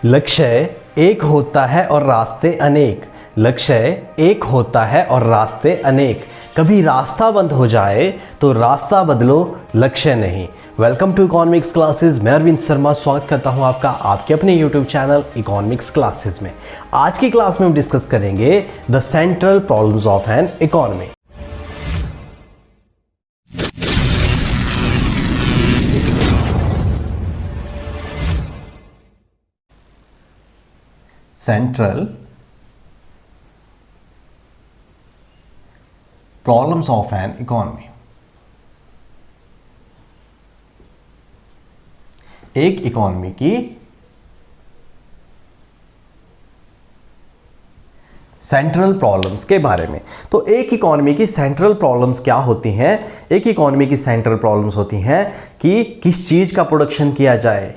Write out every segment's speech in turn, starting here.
लक्ष्य एक होता है और रास्ते अनेक। लक्ष्य एक होता है और रास्ते अनेक। कभी रास्ता बंद हो जाए तो रास्ता बदलो, लक्ष्य नहीं। Welcome to economics classes. मैं अरविंद शर्मा स्वागत करता हूं आपका आपके अपने यूट्यूब चैनल इकोनॉमिक्स क्लासेस में। आज की क्लास में हम डिस्कस करेंगे the central problems of an economy. Central problems of an economy. एक इकोनॉमी की सेंट्रल प्रॉब्लम्स के बारे में। तो एक इकोनॉमी की सेंट्रल प्रॉब्लम्स क्या होती हैं? एक इकोनॉमी की सेंट्रल प्रॉब्लम्स होती हैं कि किस चीज का प्रोडक्शन किया जाए,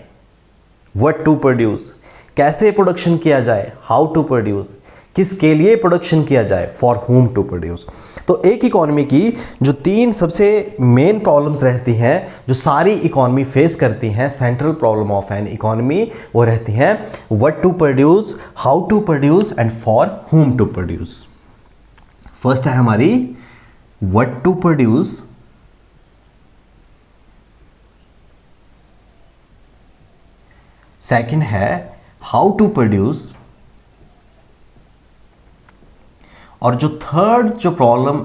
व्हाट टू प्रोड्यूस, कैसे प्रोडक्शन किया जाए, हाउ टू प्रोड्यूस, किसके लिए प्रोडक्शन किया जाए, फॉर हुम टू प्रोड्यूस। तो एक इकोनॉमी की जो तीन सबसे मेन प्रॉब्लम्स रहती हैं, जो सारी इकोनॉमी फेस करती हैं, central problem of an economy, वो रहती हैं what to produce, how to produce and for whom to produce. First है हमारी व्हाट टू प्रोड्यूस, सेकंड है हाउ टू प्रोड्यूस, और जो थर्ड जो प्रॉब्लम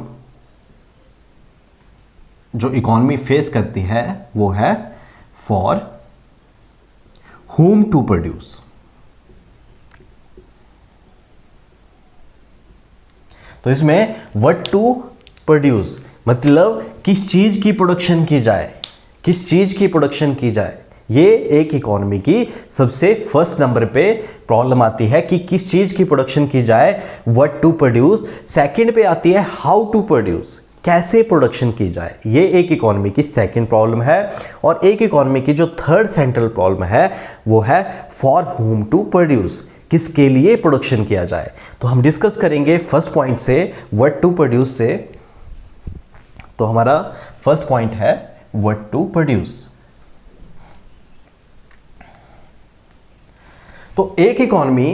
जो इकोनॉमी फेस करती है वो है फॉर हुम टू प्रोड्यूस। तो इसमें व्हाट टू प्रोड्यूस मतलब किस चीज की प्रोडक्शन की जाए, किस चीज की प्रोडक्शन की जाए, ये एक इकोनॉमी की सबसे फर्स्ट नंबर पे प्रॉब्लम आती है कि किस चीज की प्रोडक्शन की जाए, व्हाट टू प्रोड्यूस। सेकंड पे आती है हाउ टू प्रोड्यूस, कैसे प्रोडक्शन की जाए, ये एक इकोनॉमी की सेकंड प्रॉब्लम है। और एक इकोनॉमी की जो थर्ड सेंट्रल प्रॉब्लम है वो है फॉर हुम टू प्रोड्यूस, किसके लिए प्रोडक्शन किया जाए। तो हम डिस्कस करेंगे फर्स्ट पॉइंट से, व्हाट टू प्रोड्यूस से। तो हमारा फर्स्ट पॉइंट है व्हाट टू प्रोड्यूस। तो एक इकोनॉमी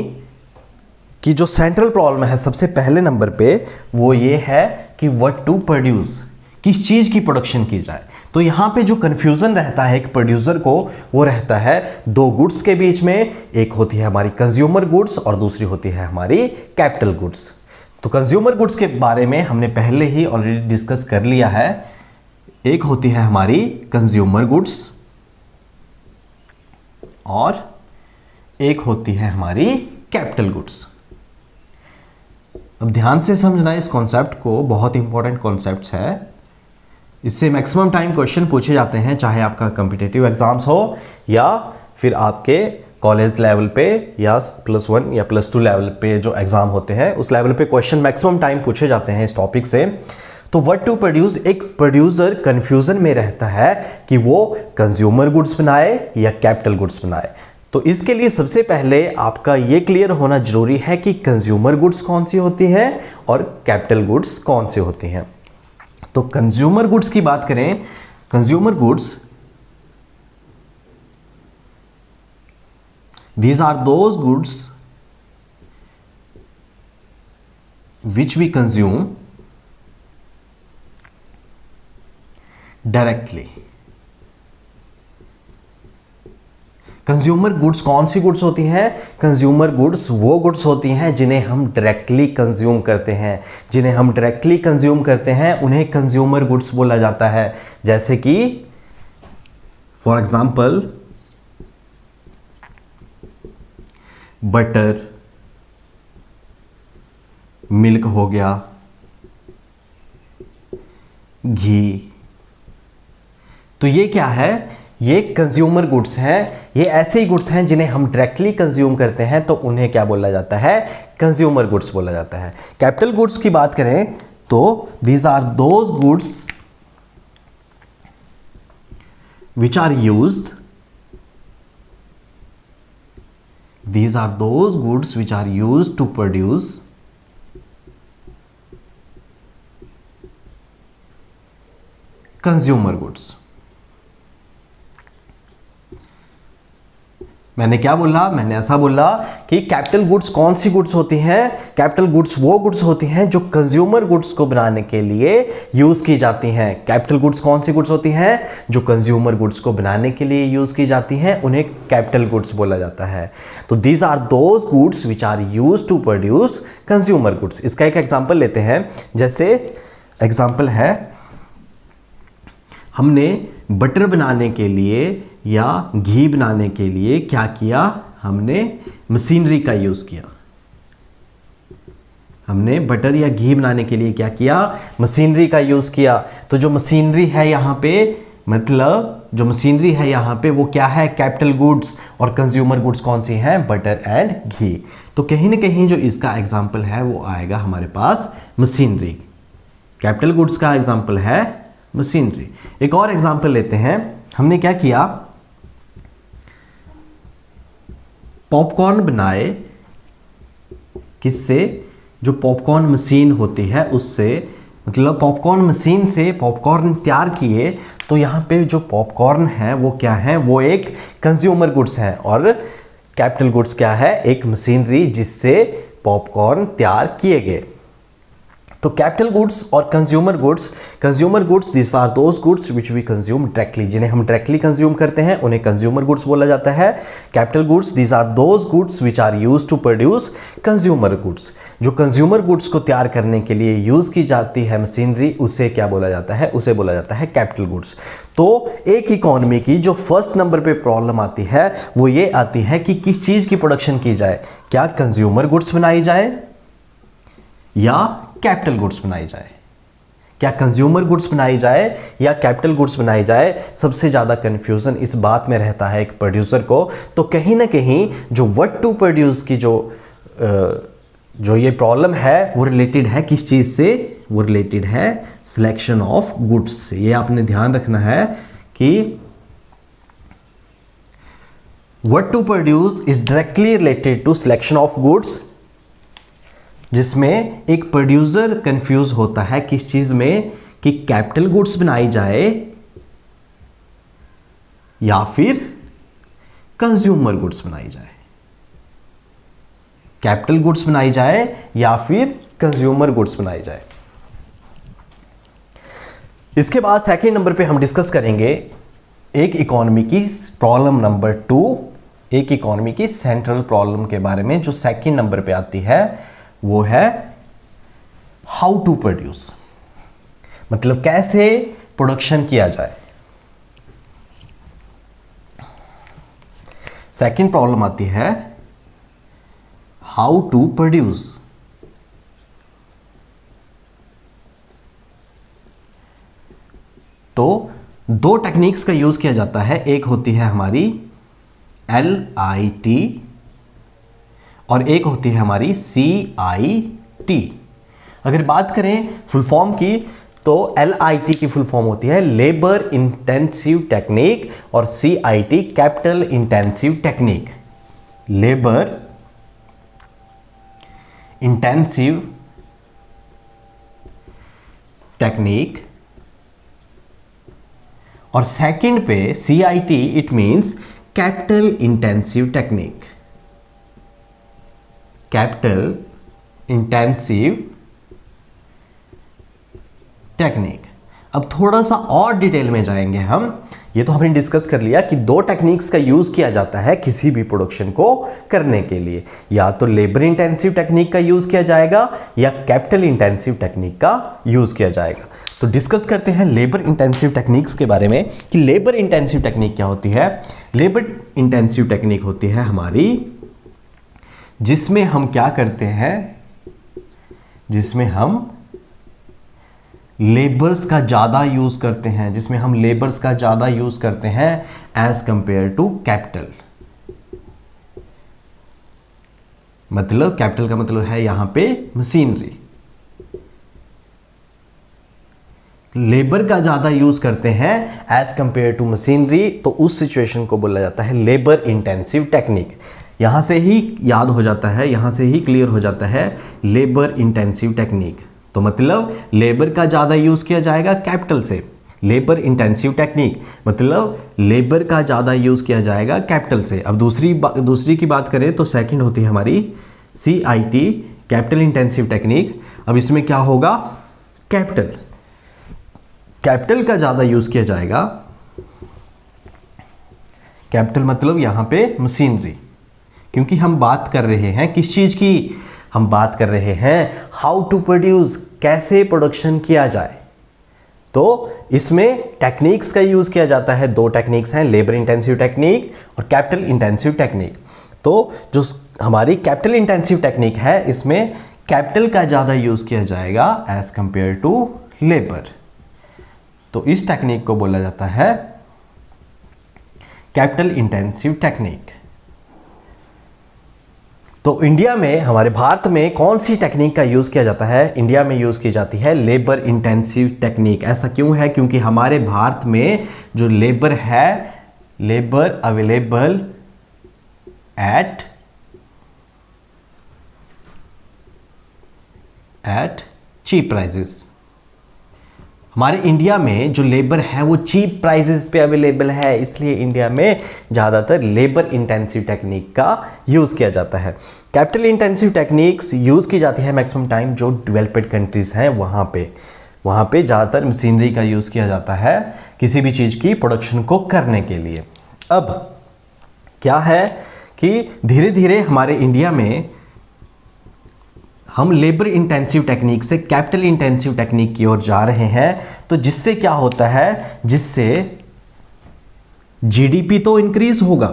की जो सेंट्रल प्रॉब्लम है सबसे पहले नंबर पे वो ये है कि व्हाट टू प्रोड्यूस, किस चीज की प्रोडक्शन की जाए। तो यहां पे जो कंफ्यूजन रहता है एक प्रोड्यूसर को, वो रहता है दो गुड्स के बीच में। एक होती है हमारी कंज्यूमर गुड्स और दूसरी होती है हमारी कैपिटल गुड्स। तो कंज्यूमर गुड्स के बारे में हमने पहले ही ऑलरेडी डिस्कस कर लिया है। एक होती है हमारी कंज्यूमर गुड्स और एक होती है हमारी कैपिटल गुड्स। अब ध्यान से समझना इस कॉन्सेप्ट को, बहुत इंपॉर्टेंट कॉन्सेप्ट्स है। इससे मैक्सिमम टाइम क्वेश्चन पूछे जाते हैं, चाहे आपका कॉम्पिटिटिव एग्जाम्स हो या फिर आपके कॉलेज लेवल पे या +1 या +2 लेवल पे जो एग्जाम होते हैं उस लेवल पे क्वेश्चन मैक्सिमम टाइम पूछे जाते हैं इस टॉपिक से। तो व्हाट टू प्रोड्यूस, एक प्रोड्यूसर कंफ्यूजन में रहता है कि वो कंज्यूमर गुड्स बनाए या कैपिटल गुड्स बनाए। तो इसके लिए सबसे पहले आपका ये क्लियर होना जरूरी है कि कंज्यूमर गुड्स कौन सी होती हैं और कैपिटल गुड्स कौन सी होती हैं। तो कंज्यूमर गुड्स की बात करें, consumer goods these are those goods which we consume directly। Consumer goods कौन सी गुड्स होती हैं? कंज्यूमर गुड्स वो गुड्स होती हैं जिन्हें हम डायरेक्टली कंज्यूम करते हैं। जिन्हें हम डायरेक्टली कंज्यूम करते हैं उन्हें कंज्यूमर गुड्स बोला जाता है। जैसे कि फॉर एग्जांपल बटर, मिल्क हो गया, घी। तो ये क्या है? ये कंज्यूमर गुड्स हैं। ये ऐसे ही गुड्स हैं जिन्हें हम डायरेक्टली कंज्यूम करते हैं, तो उन्हें क्या बोला जाता है? कंज्यूमर गुड्स बोला जाता है। कैपिटल गुड्स की बात करें तो these are those goods which are used, these are those goods which are used to produce consumer goods। मैंने क्या बोला, मैंने ऐसा बोला कि कैपिटल गुड्स कौन सी गुड्स होती हैं, कैपिटल गुड्स वो गुड्स होती हैं जो कंज्यूमर गुड्स को बनाने के लिए यूज की जाती हैं। कैपिटल गुड्स कौन सी गुड्स होती हैं, जो कंज्यूमर गुड्स को बनाने के लिए यूज की जाती हैं, उन्हें कैपिटल गुड्स बोला जाता है। तो these are those goods which are use to produce consumer goods. इसका एक एग्जांपल लेते हैं, जैसे एग्जांपल है, हमने बटर बनाने के लिए या घी बनाने के लिए क्या किया, हमने मशीनरी का यूज किया। हमने बटर या घी बनाने के लिए क्या किया, मशीनरी का यूज किया। तो जो मशीनरी है यहां पे, मतलब जो मशीनरी है यहां पे वो क्या है, कैपिटल गुड्स, और कंज्यूमर गुड्स कौन सी हैं, बटर एंड घी। तो कहीं ना कहीं जो इसका एग्जाम्पल है वो आएगा हमारे पास मशीनरी। कैपिटल गुड्स का एग्जाम्पल है मशीनरी। एक और एग्जाम्पल लेते हैं, हमने क्या किया, पॉपकॉर्न बनाए, किससे, जो पॉपकॉर्न मशीन होती है उससे, मतलब पॉपकॉर्न मशीन से पॉपकॉर्न तैयार किए। तो यहाँ पे जो पॉपकॉर्न है वो क्या है, वो एक कंज्यूमर गुड्स है, और कैपिटल गुड्स क्या है, एक मशीनरी जिससे पॉपकॉर्न तैयार किए गए। तो कैपिटल गुड्स और consumer goods this are those goods which we consume directly, जिन्हें हम डायरेक्टली कंज्यूम करते हैं उन्हें कंज्यूमर गुड्स बोला जाता है। Capital goods this are those goods which are use to produce consumer goods, जो कंज्यूमर गुड्स को तैयार करने के लिए यूज की जाती है मशीनरी, उसे क्या बोला जाता है, उसे बोला जाता है कैपिटल गुड्स। तो एक इकोनॉमी की जो फर्स्ट नंबर पे प्रॉब्लम आती है वो ये आती है कि किस चीज की प्रोडक्शन की जाए, क्या कंज्यूमर गुड्स बनाई जाए या कैपिटल गुड्स बनाई जाए, क्या कंज्यूमर गुड्स बनाई जाए या कैपिटल गुड्स बनाई जाए। सबसे ज़्यादा कंफ्यूजन इस बात में रहता है एक प्रोड्यूसर को। तो कहीं ना कहीं जो व्हाट टू प्रोड्यूस की जो ये प्रॉब्लम है वो रिलेटेड है किस चीज़ से, वो रिलेटेड है सिलेक्शन ऑफ गुड्स से। ये आपने ध्यान रखना है कि what to produce is directly related to selection of goods, जिसमें एक प्रोड्यूसर कंफ्यूज होता है किस चीज में, कि कैपिटल गुड्स बनाई जाए या फिर कंज्यूमर गुड्स बनाई जाए, कैपिटल गुड्स बनाई जाए या फिर कंज्यूमर गुड्स बनाई जाए। इसके बाद सेकंड नंबर पे हम डिस्कस करेंगे एक इकोनॉमी की प्रॉब्लम नंबर 2, एक इकोनॉमी की सेंट्रल प्रॉब्लम के बारे में, जो सेकंड नंबर पे आती है वो है हाउ टू प्रोड्यूस, मतलब कैसे प्रोडक्शन किया जाए। सेकंड प्रॉब्लम आती है हाउ टू प्रोड्यूस। तो दो टेक्निक्स का यूज किया जाता है, एक होती है हमारी LIT और एक होती है हमारी CIT। अगर बात करें फुल फॉर्म की तो LIT की फुल फॉर्म होती है लेबर इंटेंसिव टेक्निक और CIT capital intensive technique. Labour intensive technique और सेकंड पे CIT it means capital intensive technique, capital intensive technique. अब थोड़ा सा और डिटेल में जाएंगे हम। ये तो हमने डिस्कस कर लिया कि दो टेक्निक्स का यूज किया जाता है किसी भी प्रोडक्शन को करने के लिए, या तो लेबर इंटेंसिव टेक्निक का यूज किया जाएगा या कैपिटल इंटेंसिव टेक्निक का यूज किया जाएगा। तो डिस्कस करते हैं लेबर इंटेंसिव टेक्निक्स के बारे में कि लेबर इंटेंसिव टेक्निक क्या होती है। लेबर इंटेंसिव टेक्निक होती है हमारी जिसमें हम क्या करते हैं, जिसमें हम लेबर्स का ज़्यादा यूज़ करते हैं, जिसमें हम लेबर्स का ज़्यादा यूज़ करते हैं एज कंपेयर टू कैपिटल। मतलब कैपिटल का मतलब है यहां पे मशीनरी। लेबर का ज़्यादा यूज़ करते हैं एज कंपेयर टू मशीनरी, तो उस सिचुएशन को बोला जाता है लेबर इंटेंसिव टेक्निक। यहां से ही याद हो जाता है, यहां से ही क्लियर हो जाता है लेबर इंटेंसिव टेक्निक। तो मतलब लेबर का ज़्यादा यूज़ किया जाएगा कैपिटल से, लेबर इंटेंसिव टेक्निक, मतलब लेबर का ज़्यादा यूज़ किया जाएगा कैपिटल से। अब दूसरी की बात करें तो सेकंड होती है हमारी CIT, कैपिटल इंटेंसिव टेक्निक। अब इसमें क्या होगा, कैपिटल का ज़्यादा यूज़ किया जाएगा। कैपिटल मतलब यहाँ पे मशीनरी, क्योंकि हम बात कर रहे हैं किस चीज़ की, हम बात कर रहे हैं हाउ टू प्रोड्यूस, कैसे प्रोडक्शन किया जाए। तो इसमें टेक्निक्स का यूज़ किया जाता है, दो टेक्निक्स हैं, लेबर इंटेंसिव टेक्निक और कैपिटल इंटेंसिव टेक्निक। तो जो हमारी कैपिटल इंटेंसिव टेक्निक है, इसमें कैपिटल का ज़्यादा यूज़ किया जाएगा एज कंपेयर टू लेबर। तो इस टेक्निक को बोला जाता है कैपिटल इंटेंसिव टेक्निक। तो इंडिया में, हमारे भारत में कौन सी टेक्निक का यूज़ किया जाता है? इंडिया में यूज़ की जाती है लेबर इंटेंसिव टेक्निक। ऐसा क्यों है? क्योंकि हमारे भारत में जो लेबर है, labour available at cheap prices. हमारे इंडिया में जो लेबर है वो चीप प्राइसेस पे अवेलेबल है, इसलिए इंडिया में ज़्यादातर लेबर इंटेंसिव टेक्निक का यूज़ किया जाता है। कैपिटल इंटेंसिव टेक्निक्स यूज़ की जाती है मैक्सिमम टाइम जो डेवलप्ड कंट्रीज़ हैं वहाँ पे ज़्यादातर मशीनरी का यूज़ किया जाता है किसी भी चीज़ की प्रोडक्शन को करने के लिए। अब क्या है कि धीरे धीरे हमारे इंडिया में हम लेबर इंटेंसिव टेक्निक से कैपिटल इंटेंसिव टेक्निक की ओर जा रहे हैं। तो जिससे क्या होता है, जिससे जीडीपी तो इंक्रीज होगा।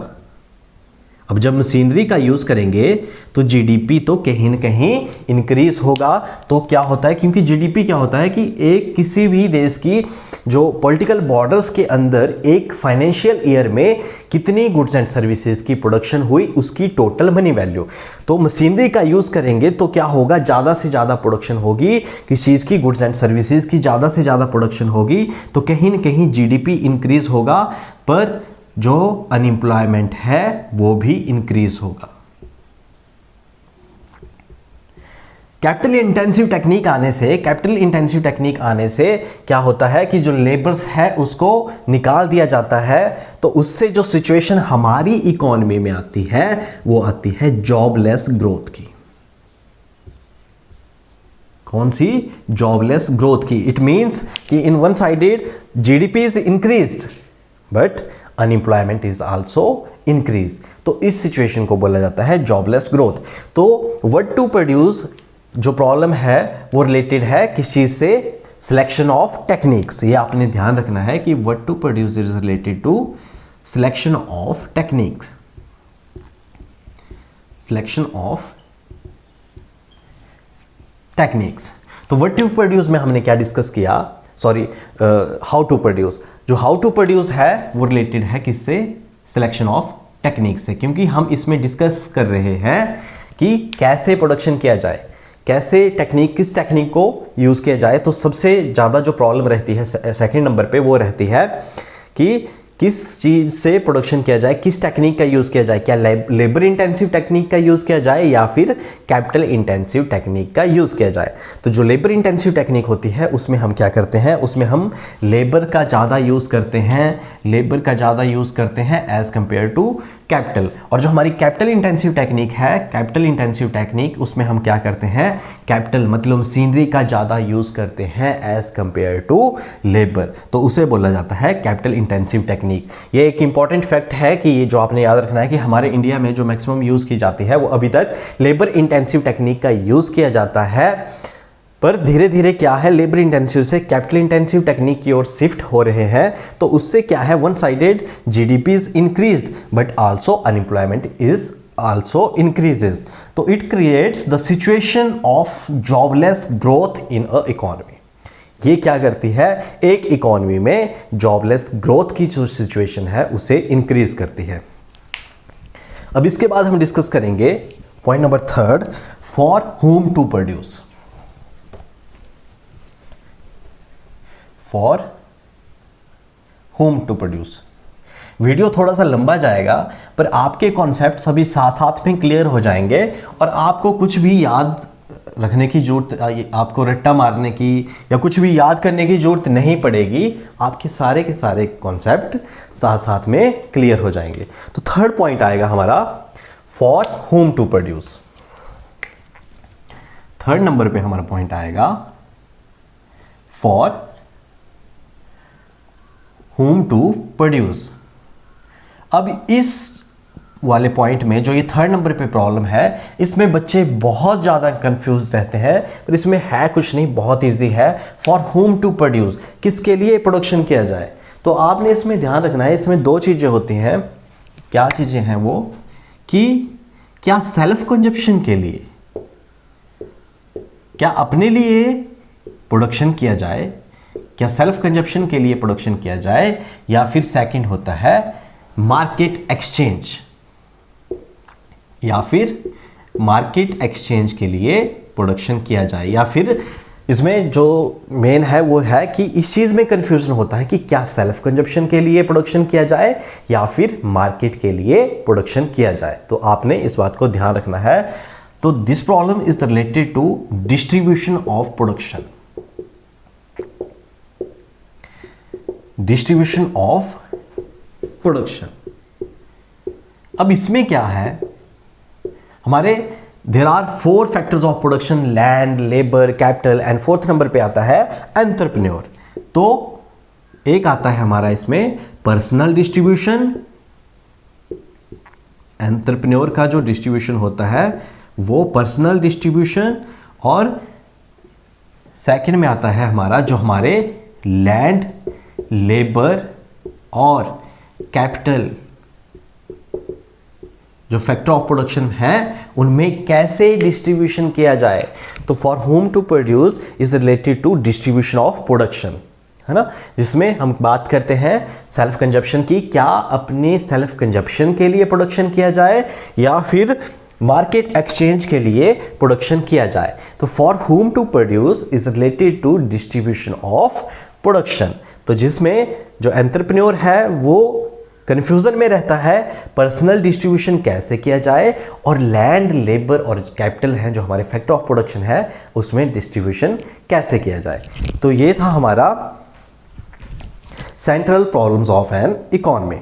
अब जब मशीनरी का यूज़ करेंगे तो जीडीपी तो कहीं न कहीं इंक्रीज होगा। तो क्या होता है, क्योंकि जीडीपी क्या होता है कि एक किसी भी देश की जो पॉलिटिकल बॉर्डर्स के अंदर एक फाइनेंशियल ईयर में कितनी गुड्स एंड सर्विसेज की प्रोडक्शन हुई, उसकी टोटल मनी वैल्यू। तो मशीनरी का यूज़ करेंगे तो क्या होगा, ज़्यादा से ज़्यादा प्रोडक्शन होगी किस चीज़ की, गुड्स एंड सर्विसेज की ज़्यादा से ज़्यादा प्रोडक्शन होगी, तो कहीं न कहीं जीडीपी इंक्रीज होगा, पर जो अनएम्प्लॉयमेंट है वो भी इंक्रीज होगा। कैपिटल इंटेंसिव टेक्निक आने से क्या होता है कि जो लेबर्स है उसको निकाल दिया जाता है। तो उससे जो सिचुएशन हमारी इकोनॉमी में आती है वो आती है जॉबलेस ग्रोथ की। कौन सी? जॉबलेस ग्रोथ की। इट मींस कि in one sided GDP is increased but unemployment is also increase. तो इस सिचुएशन को बोला जाता है जॉबलेस ग्रोथ। तो व्हाट टू प्रोड्यूस जो प्रॉब्लम है वो रिलेटेड है किस चीज से? Selection of techniques. ये आपने ध्यान रखना है कि what to produce is related to selection of techniques. Selection of techniques. तो व्हाट टू प्रोड्यूस में हमने क्या डिस्कस किया? Sorry, how to produce. जो हाउ टू प्रोड्यूस है वो रिलेटेड है किससे? सिलेक्शन ऑफ टेक्निक से, क्योंकि हम इसमें डिस्कस कर रहे हैं कि कैसे प्रोडक्शन किया जाए, कैसे टेक्निक, किस टेक्निक को यूज़ किया जाए। तो सबसे ज़्यादा जो प्रॉब्लम रहती है सेकंड नंबर पे वो रहती है कि किस चीज़ से प्रोडक्शन किया जाए, किस टेक्निक का यूज़ किया जाए, क्या लेबर इंटेंसिव टेक्निक का यूज़ किया जाए या फिर कैपिटल इंटेंसिव टेक्निक का यूज़ किया जाए। तो जो लेबर इंटेंसिव टेक्निक होती है उसमें हम क्या करते हैं, उसमें हम लेबर का ज़्यादा यूज़ करते हैं एज़ कंपेयर टू कैपिटल। और जो हमारी कैपिटल इंटेंसिव टेक्निक उसमें हम क्या करते हैं, कैपिटल मतलब मशीनरी का ज़्यादा यूज़ करते हैं एज़ कंपेयर टू लेबर। तो उसे बोला जाता है कैपिटल इंटेंसिव टेक्निक। ये एक इंपॉर्टेंट फैक्ट है कि ये जो आपने याद रखना है कि हमारे इंडिया में जो मैक्सिमम यूज़ की जाती है वो अभी तक लेबर इंटेंसिव टेक्निक का यूज़ किया जाता है, पर धीरे धीरे क्या है, लेबर इंटेंसिव से कैपिटल इंटेंसिव टेक्निक की ओर शिफ्ट हो रहे हैं। तो उससे क्या है, one sided GDP is increased but also unemployment is also increases. तो it creates the situation of jobless growth in a economy. ये क्या करती है, एक इकोनॉमी में जॉबलेस ग्रोथ की जो सिचुएशन है उसे इंक्रीज करती है। अब इसके बाद हम डिस्कस करेंगे point number 3, for whom to produce. For whom to produce. Video थोड़ा सा लंबा जाएगा पर आपके कॉन्सेप्ट सभी साथ साथ में क्लियर हो जाएंगे और आपको कुछ भी याद रखने की जरूरत, आपको रट्टा मारने की या कुछ भी याद करने की जरूरत नहीं पड़ेगी। आपके सारे के सारे कॉन्सेप्ट साथ साथ में क्लियर हो जाएंगे। तो थर्ड पॉइंट आएगा हमारा for whom to produce. Third number पे हमारा पॉइंट आएगा फॉर होम टू प्रोड्यूस। अब इस वाले पॉइंट में जो ये थर्ड नंबर पे प्रॉब्लम है, इसमें बच्चे बहुत ज़्यादा कंफ्यूज रहते हैं, पर इसमें है कुछ नहीं, बहुत इजी है। फॉर होम टू प्रोड्यूस, किसके लिए प्रोडक्शन किया जाए। तो आपने इसमें ध्यान रखना है, इसमें दो चीज़ें होती हैं। क्या चीज़ें हैं वो, कि क्या सेल्फ कंजप्शन के लिए, क्या अपने लिए प्रोडक्शन किया जाए, क्या सेल्फ कंजप्शन के लिए प्रोडक्शन किया जाए, या फिर सेकंड होता है मार्केट एक्सचेंज, या फिर मार्केट एक्सचेंज के लिए प्रोडक्शन किया जाए। या फिर इसमें जो मेन है वो है कि इस चीज़ में कंफ्यूजन होता है कि क्या सेल्फ कंजप्शन के लिए प्रोडक्शन किया जाए या फिर मार्केट के लिए प्रोडक्शन किया जाए। तो आपने इस बात को ध्यान रखना है। तो this problem is related to distribution of production, distribution of production. अब इसमें क्या है, हमारे there are 4 factors of production, land, labour, capital, and fourth number पे आता है एंटरप्रेन्योर। तो एक आता है हमारा इसमें पर्सनल डिस्ट्रीब्यूशन। एंटरप्रेन्योर का जो डिस्ट्रीब्यूशन होता है वो पर्सनल डिस्ट्रीब्यूशन, और सेकंड में आता है हमारा जो हमारे लैंड, लेबर और कैपिटल जो फैक्टर ऑफ प्रोडक्शन है उनमें कैसे डिस्ट्रीब्यूशन किया जाए। तो for whom to produce is related to distribution of production, है ना, जिसमें हम बात करते हैं सेल्फ कंजप्शन की, क्या अपने सेल्फ कंजप्शन के लिए प्रोडक्शन किया जाए या फिर मार्केट एक्सचेंज के लिए प्रोडक्शन किया जाए। तो for whom to produce is related to distribution of production. तो जिसमें जो एंटरप्रेन्योर है वो कंफ्यूजन में रहता है पर्सनल डिस्ट्रीब्यूशन कैसे किया जाए, और लैंड, लेबर और कैपिटल हैं जो हमारे फैक्टर ऑफ प्रोडक्शन है उसमें डिस्ट्रीब्यूशन कैसे किया जाए। तो ये था हमारा central problems of an economy.